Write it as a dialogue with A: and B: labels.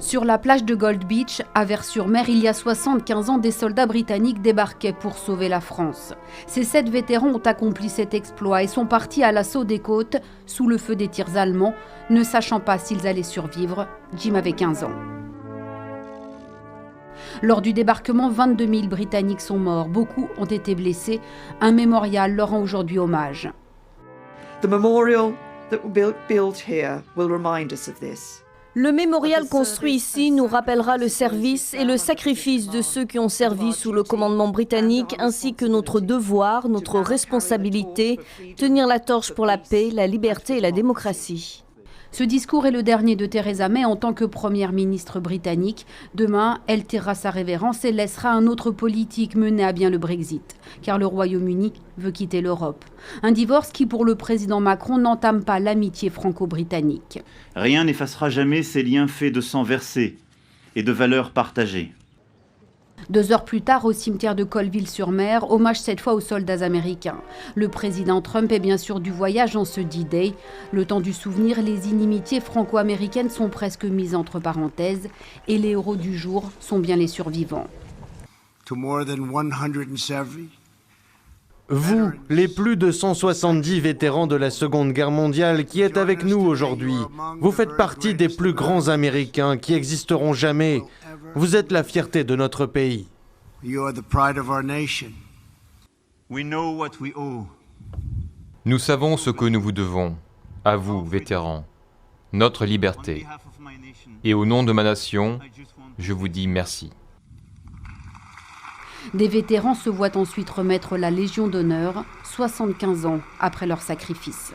A: Sur la plage de Gold Beach, à Vers-sur-Mer, il y a 75 ans, des soldats britanniques débarquaient pour sauver la France. Ces 7 vétérans ont accompli cet exploit et sont partis à l'assaut des côtes, sous le feu des tirs allemands, ne sachant pas s'ils allaient survivre. Jim avait 15 ans. Lors du débarquement, 22 000 Britanniques sont morts. Beaucoup ont été blessés. Un mémorial leur rend aujourd'hui hommage.
B: The memorial that will be built here will remind us of this.
C: Le mémorial construit ici nous rappellera le service et le sacrifice de ceux qui ont servi sous le commandement britannique, ainsi que notre devoir, notre responsabilité, tenir la torche pour la paix, la liberté et la démocratie.
A: Ce discours est le dernier de Theresa May en tant que première ministre britannique. Demain, elle tirera sa révérence et laissera un autre politique mener à bien le Brexit, car le Royaume-Uni veut quitter l'Europe. Un divorce qui, pour le président Macron, n'entame pas l'amitié franco-britannique.
D: Rien n'effacera jamais ces liens faits de sang versé et de valeurs partagées.
A: 2 heures plus tard, au cimetière de Colville-sur-Mer, hommage cette fois aux soldats américains. Le président Trump est bien sûr du voyage en ce D-Day. Le temps du souvenir, les inimitiés franco-américaines sont presque mises entre parenthèses et les héros du jour sont bien les survivants.
E: Vous, les plus de 170 vétérans de la Seconde Guerre mondiale qui êtes avec nous aujourd'hui, vous faites partie des plus grands Américains qui existeront jamais. Vous êtes la fierté de notre pays.
F: Nous savons ce que nous vous devons, à vous, vétérans, notre liberté. Et au nom de ma nation, je vous dis merci.
A: Des vétérans se voient ensuite remettre la Légion d'honneur, 75 ans après leur sacrifice.